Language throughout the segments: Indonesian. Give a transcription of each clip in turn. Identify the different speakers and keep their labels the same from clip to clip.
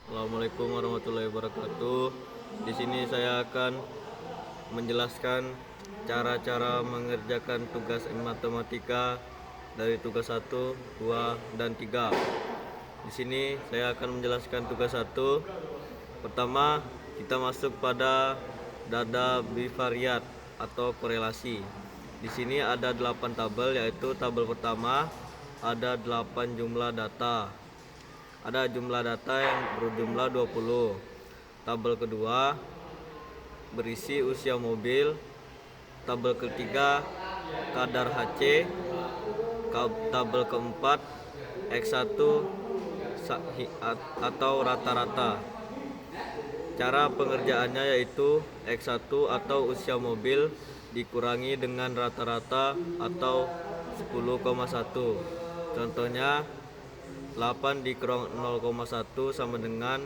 Speaker 1: Assalamualaikum warahmatullahi wabarakatuh. Di sini saya akan menjelaskan cara-cara mengerjakan tugas matematika dari tugas 1, 2, dan 3. Di sini saya akan menjelaskan tugas 1. Pertama, kita masuk pada data bivariat atau korelasi. Di sini ada 8 tabel, yaitu tabel pertama ada 8 jumlah data. Ada jumlah data yang berjumlah 20. Tabel kedua berisi usia mobil. Tabel ketiga kadar HC. Tabel keempat X1 atau rata-rata. Cara pengerjaannya yaitu X1 atau usia mobil dikurangi dengan rata-rata atau 10,1. Contohnya 8 dikurang 0,1 sama dengan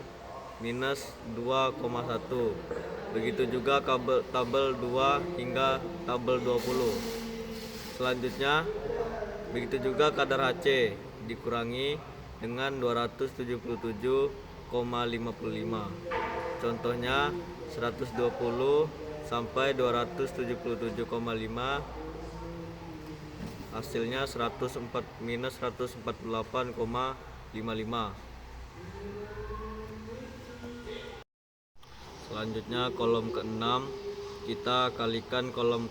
Speaker 1: minus 2,1. Begitu juga tabel 2 hingga tabel 20. Selanjutnya, begitu juga kadar HC dikurangi dengan 277,55. Contohnya 120 sampai 277,5, hasilnya 104 minus 148,55. Selanjutnya kolom ke-6 kita kalikan kolom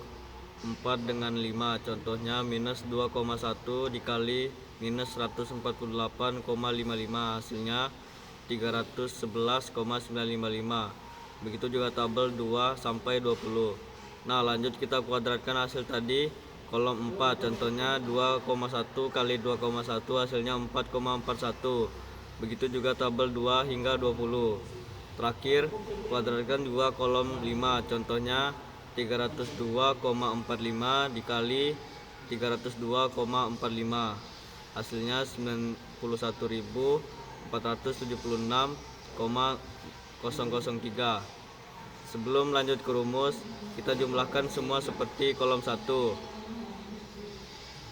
Speaker 1: 4 dengan 5. Contohnya minus 2,1 dikali minus 148,55, hasilnya 311,955. Begitu juga tabel 2 sampai 20. Nah, lanjut kita kuadratkan hasil tadi. Kolom 4 contohnya 2,1 kali 2,1 hasilnya 4,41. Begitu juga tabel 2 hingga 20. Terakhir, kuadratkan 2 kolom 5. Contohnya 302,45 dikali 302,45. Hasilnya 91.476,003. Sebelum lanjut ke rumus, kita jumlahkan semua seperti kolom 1.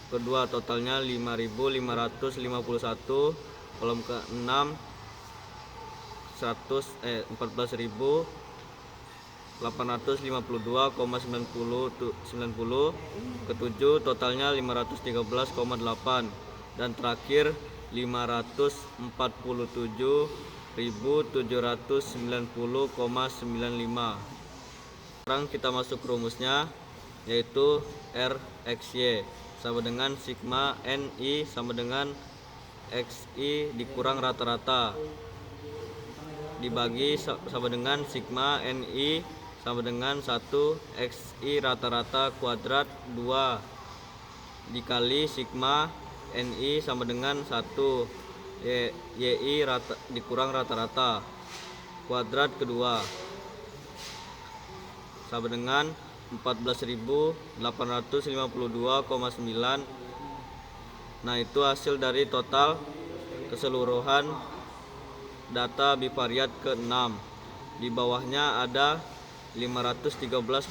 Speaker 1: Kedua, totalnya 5.551. Kolom ke-6 14.852,90. Ketujuh, totalnya 513,8. Dan terakhir 547.790,95. Sekarang kita masuk rumusnya, yaitu RXY sama dengan sigma NI sama dengan XI dikurang rata-rata dibagi sama dengan sigma NI sama dengan 1 XI rata-rata kuadrat 2 dikali sigma NI sama dengan 1 YI dikurang rata-rata kuadrat kedua sama dengan 14.852,9. Nah, itu hasil dari total keseluruhan data bivariat ke-6. Di bawahnya ada 513,8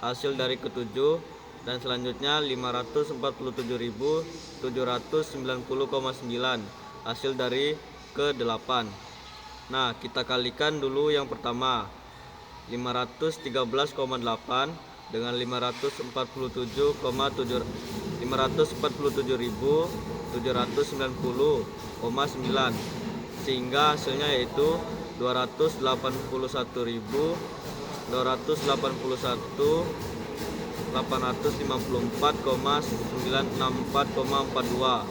Speaker 1: hasil dari ke-7, dan selanjutnya 547.790,9 hasil dari ke-8. Nah, kita kalikan dulu yang pertama. 513,8 dengan 547.790,9, sehingga hasilnya yaitu 281.854,964,42.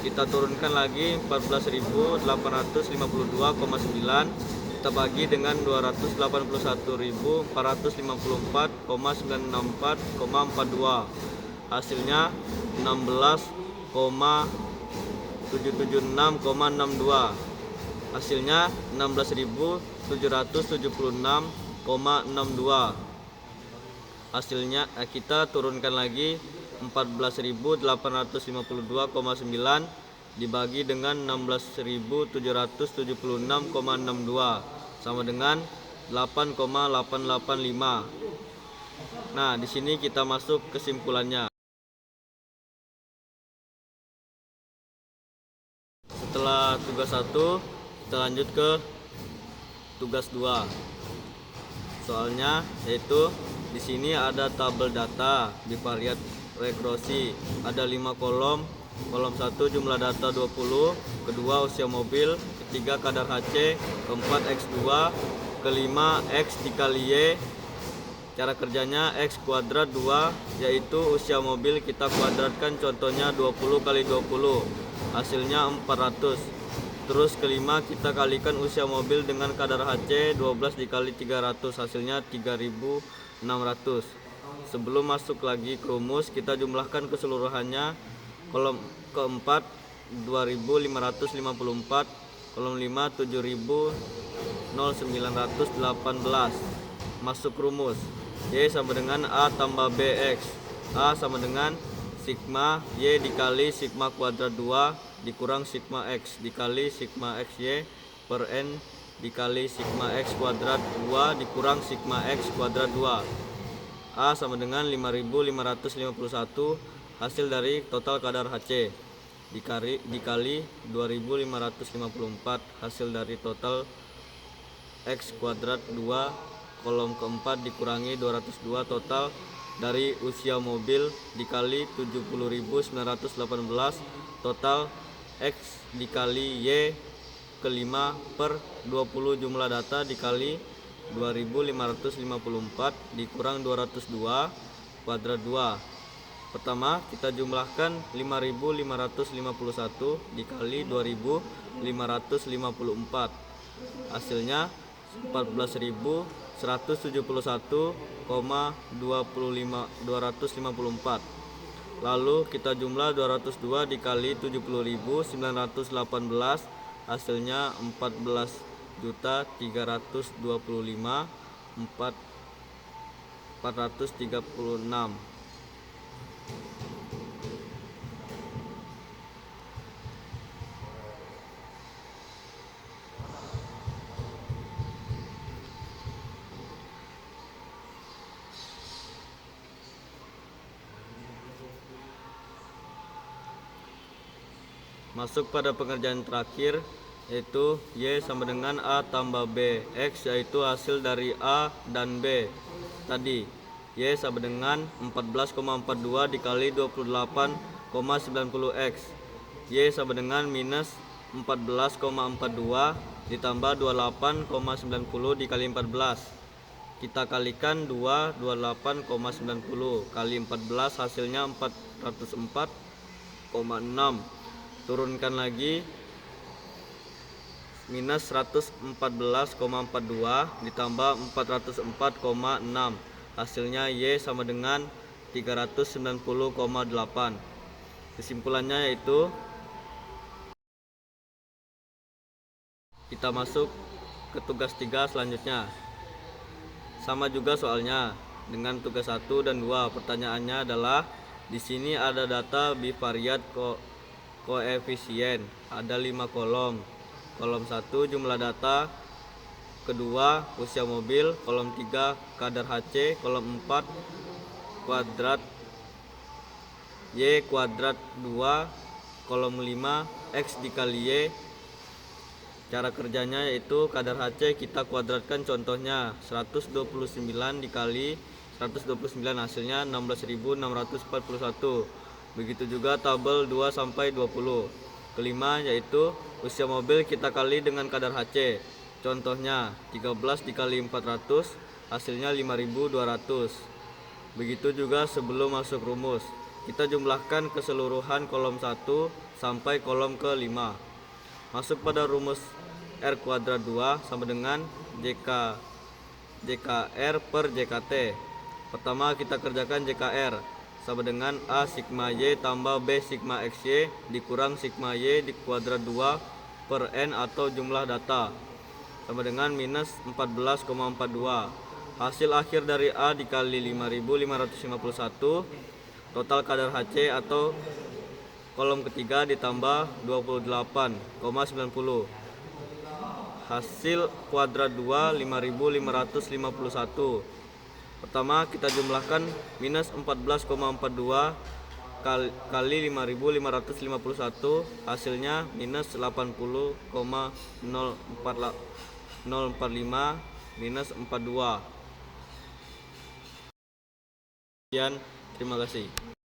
Speaker 1: Kita turunkan lagi 14.852,9, kita bagi dengan 281.454,964,42. Hasilnya 16,776,62. Hasilnya 16.776,62. Hasilnya kita turunkan lagi 14.852,9 dibagi dengan 16.776,62 sama dengan 8,885. Nah, di sini kita masuk kesimpulannya. Setelah tugas 1, Kita lanjut ke tugas 2. Soalnya yaitu di sini ada tabel data bivariat rekursi, ada 5 kolom. Kolom 1 jumlah data 20, kedua usia mobil, ketiga kadar HC, keempat X2, kelima X dikali Y. Cara kerjanya X kuadrat 2, yaitu usia mobil kita kuadratkan, contohnya 20 kali 20, hasilnya 400. Terus kelima kita kalikan usia mobil dengan kadar HC 12 dikali 300, hasilnya 3600. Sebelum masuk lagi ke rumus, kita jumlahkan keseluruhannya. Kolom keempat 2554, kolom 5 700918. Masuk rumus. Y sama dengan A tambah BX. A sama dengan sigma Y dikali sigma kuadrat 2 dikurang sigma X dikali sigma XY per N dikali sigma X kuadrat 2 dikurang sigma X kuadrat 2. A sama dengan 5551, hasil dari total kadar HC dikali 2554, hasil dari total X kuadrat 2, kolom keempat dikurangi 202, total dari usia mobil dikali 70.918, total X dikali Y kelima per 20 jumlah data dikali 2554 dikurang 202 kuadrat 2. Pertama kita jumlahkan 5551 dikali 2554, hasilnya 14.171,254. Lalu kita jumlah 202 dikali 70.918, hasilnya 14.325.436. Masuk pada pengerjaan terakhir, yaitu Y sama dengan A tambah B. X yaitu hasil dari A dan B tadi. Y sama dengan 14,42 dikali 28,90 X. Y sama dengan minus 14,42 ditambah 28,90 dikali 14. Kita kalikan 28,90 kali 14, hasilnya 404,6. Turunkan lagi, minus 114,42 ditambah 404,6, hasilnya Y sama dengan 390,8. Kesimpulannya yaitu kita masuk ke tugas 3 selanjutnya. Sama juga soalnya dengan tugas 1 dan 2. Pertanyaannya adalah di sini ada data bivariat koefisien, ada 5 kolom. Kolom 1 jumlah data, kedua usia mobil, kolom 3 kadar HC, kolom 4 kuadrat Y kuadrat 2, kolom 5 X dikali Y. Cara kerjanya yaitu kadar HC kita kuadratkan, contohnya 129 dikali 129, hasilnya 16.641. Begitu juga tabel 2 sampai 20. Kelima yaitu usia mobil kita kali dengan kadar HC. Contohnya 13 dikali 400, hasilnya 5.200. Begitu juga sebelum masuk rumus. Kita jumlahkan keseluruhan kolom 1 sampai kolom ke-5. Masuk pada rumus R kuadrat 2 sama dengan JKR per JKT. Pertama kita kerjakan JKR sama dengan A sigma Y tambah B sigma XY dikurang sigma Y di kuadrat 2 per N atau jumlah data sama dengan minus 14,42. Hasil akhir dari A dikali 5.551, total kadar HC atau kolom ketiga ditambah 28,90. Hasil kuadrat 2 5.551. Pertama kita jumlahkan minus 14,42 kali 5.551 hasilnya minus 80,045 minus 42. Sekian, terima kasih.